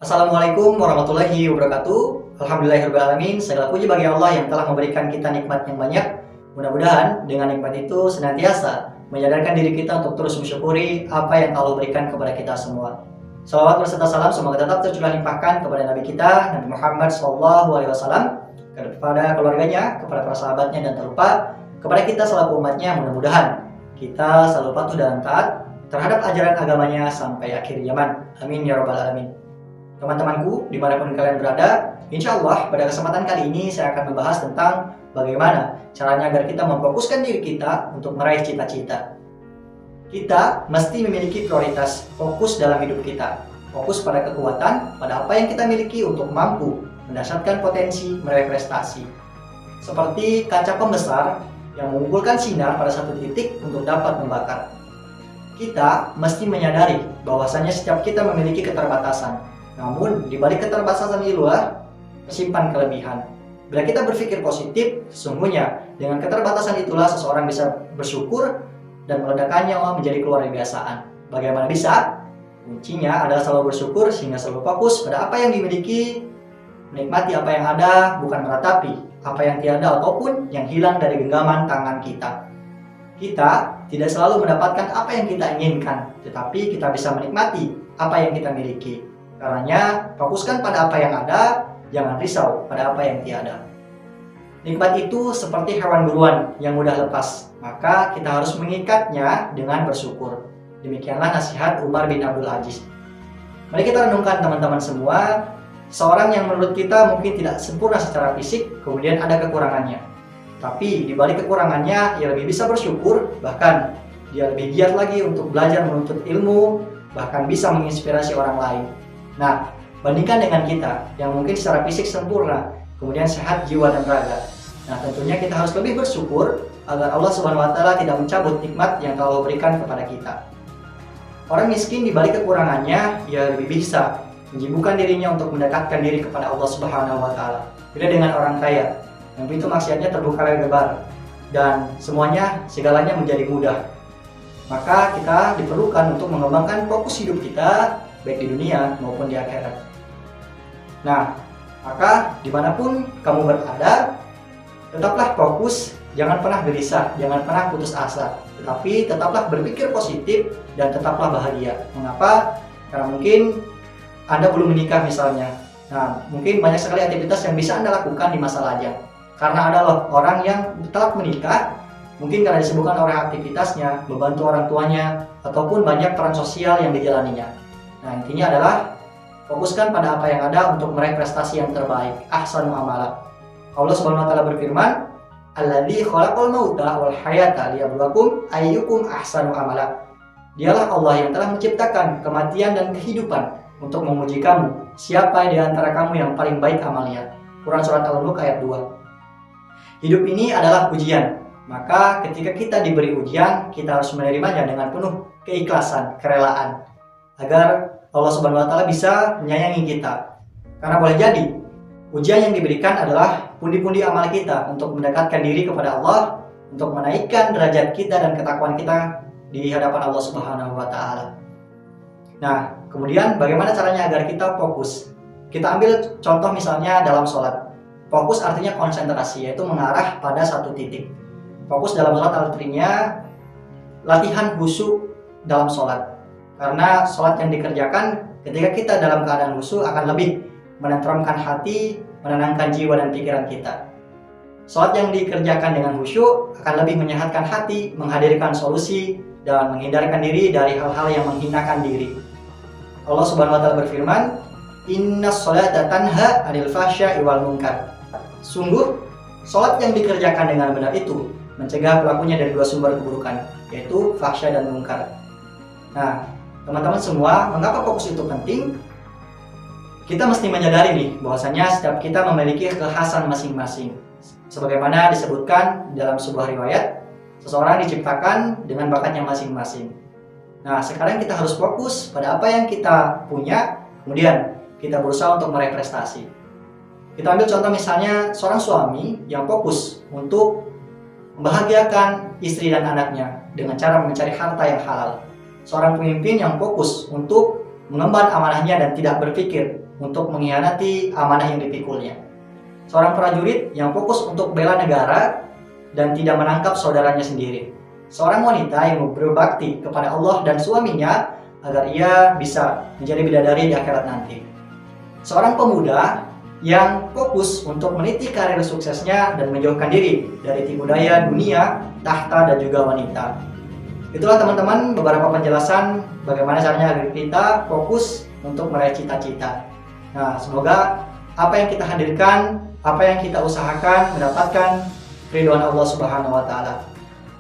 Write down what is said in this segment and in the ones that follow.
Assalamualaikum warahmatullahi wabarakatuh. Alhamdulillahirrahmanirrahim. Segala puji bagi Allah yang telah memberikan kita nikmat yang banyak. Mudah-mudahan dengan nikmat itu senantiasa menyadarkan diri kita untuk terus mensyukuri apa yang Allah berikan kepada kita semua. Salawat berserta salam semoga tetap tercurah limpahkan kepada Nabi kita Nabi Muhammad SAW, kepada keluarganya, kepada para sahabatnya, dan tak lupa kepada kita selaku umatnya. Mudah-mudahan kita selalu patuh dan taat terhadap ajaran agamanya sampai akhir zaman. Amin ya rabbal alamin. Teman-temanku, dimanapun kalian berada, insya Allah pada kesempatan kali ini saya akan membahas tentang bagaimana caranya agar kita memfokuskan diri kita untuk meraih cita-cita. Kita mesti memiliki prioritas fokus dalam hidup kita. Fokus pada kekuatan, pada apa yang kita miliki untuk mampu mendasarkan potensi meraih prestasi. Seperti kaca pembesar yang mengumpulkan sinar pada satu titik untuk dapat membakar. Kita mesti menyadari bahwasanya setiap kita memiliki keterbatasan. Namun, di balik keterbatasan di luar, tersimpan kelebihan. Bila kita berpikir positif, sesungguhnya dengan keterbatasan itulah seseorang bisa bersyukur dan meledakannya menjadi keluar biasaan. Bagaimana bisa? Kuncinya adalah selalu bersyukur sehingga selalu fokus pada apa yang dimiliki, menikmati apa yang ada, bukan meratapi apa yang tiada ataupun yang hilang dari genggaman tangan kita. Kita tidak selalu mendapatkan apa yang kita inginkan, tetapi kita bisa menikmati apa yang kita miliki. Karenanya, fokuskan pada apa yang ada, jangan risau pada apa yang tiada. Nikmat itu seperti hewan buruan yang mudah lepas, maka kita harus mengikatnya dengan bersyukur. Demikianlah nasihat Umar bin Abdul Aziz. Mari kita renungkan teman-teman semua, seorang yang menurut kita mungkin tidak sempurna secara fisik, kemudian ada kekurangannya. Tapi di balik kekurangannya, ia lebih bisa bersyukur, bahkan dia lebih giat lagi untuk belajar menuntut ilmu, bahkan bisa menginspirasi orang lain. Nah, bandingkan dengan kita yang mungkin secara fisik sempurna, kemudian sehat jiwa dan raga. Nah, tentunya kita harus lebih bersyukur agar Allah Subhanahu wa taala tidak mencabut nikmat yang Allah berikan kepada kita. Orang miskin di balik kekurangannya, ia lebih bisa menyibukkan dirinya untuk mendekatkan diri kepada Allah Subhanahu wa taala. Beda dengan orang kaya, yang pintu maksiatnya terbuka lebar dan segalanya menjadi mudah. Maka kita diperlukan untuk mengembangkan fokus hidup kita baik di dunia maupun di akhirat. Nah, maka dimanapun kamu berada, tetaplah fokus, jangan pernah gelisah, jangan pernah putus asa, tetapi tetaplah berpikir positif dan tetaplah bahagia. Mengapa? Karena mungkin Anda belum menikah misalnya. Nah, mungkin banyak sekali aktivitas yang bisa Anda lakukan di masa lajang. Karena ada loh orang yang telah menikah, mungkin karena disibukkan oleh aktivitasnya, membantu orang tuanya, ataupun banyak peran sosial yang dijalaninya. Nah, intinya adalah fokuskan pada apa yang ada untuk meraih prestasi yang terbaik. Ahsanu amala. Allah Subhanahu wa taala berfirman, "Alladzi khalaqal mauta wal hayata liyabluwakum ayyukum ahsanu amala." Dialah Allah yang telah menciptakan kematian dan kehidupan untuk menguji kamu, siapa di antara kamu yang paling baik amalnya. Quran surat Al-Mulk ayat 2. Hidup ini adalah ujian. Maka ketika kita diberi ujian, kita harus menerimanya dengan penuh keikhlasan, kerelaan, agar Allah Subhanahu wa taala bisa menyayangi kita. Karena boleh jadi ujian yang diberikan adalah pundi-pundi amal kita untuk mendekatkan diri kepada Allah, untuk menaikkan derajat kita dan ketakwaan kita di hadapan Allah Subhanahu wa taala. Nah, kemudian bagaimana caranya agar kita fokus? Kita ambil contoh misalnya dalam sholat. Fokus artinya konsentrasi, yaitu mengarah pada satu titik. Fokus dalam sholat artinya latihan khusyuk dalam sholat. Karena sholat yang dikerjakan ketika kita dalam keadaan khusyuk akan lebih menenteramkan hati, menenangkan jiwa dan pikiran kita. Sholat yang dikerjakan dengan khusyuk akan lebih menyehatkan hati, menghadirkan solusi, dan menghindarkan diri dari hal-hal yang menghinakan diri. Allah Subhanahu wa taala berfirman, "Innas sholata tanha 'anil fahsya'i wal munkar." Sungguh, sholat yang dikerjakan dengan benar itu mencegah pelakunya dari dua sumber keburukan, yaitu fahsya dan munkar. Nah, teman-teman semua, mengapa fokus itu penting? Kita mesti menyadari nih, bahwasanya setiap kita memiliki kekhasan masing-masing. Sebagaimana disebutkan dalam sebuah riwayat, seseorang diciptakan dengan bakatnya masing-masing. Nah, sekarang kita harus fokus pada apa yang kita punya, kemudian kita berusaha untuk meraih prestasi. Kita ambil contoh misalnya seorang suami yang fokus untuk membahagiakan istri dan anaknya dengan cara mencari harta yang halal. Seorang pemimpin yang fokus untuk mengemban amanahnya dan tidak berpikir untuk mengkhianati amanah yang dipikulnya. Seorang prajurit yang fokus untuk bela negara dan tidak menangkap saudaranya sendiri. Seorang wanita yang berbakti kepada Allah dan suaminya agar ia bisa menjadi bidadari di akhirat nanti. Seorang pemuda yang fokus untuk meniti karir suksesnya dan menjauhkan diri dari tipu daya dunia, tahta, dan juga wanita. Itulah teman-teman beberapa penjelasan bagaimana caranya agar kita fokus untuk meraih cita-cita. Nah, semoga apa yang kita hadirkan, apa yang kita usahakan mendapatkan ridwan Allah Subhanahu wa taala.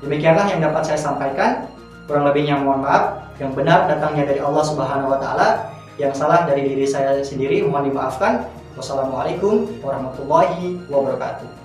Demikianlah yang dapat saya sampaikan. Kurang lebihnya mohon maaf. Yang benar datangnya dari Allah Subhanahu wa taala, yang salah dari diri saya sendiri mohon dimaafkan. Wassalamualaikum warahmatullahi wabarakatuh.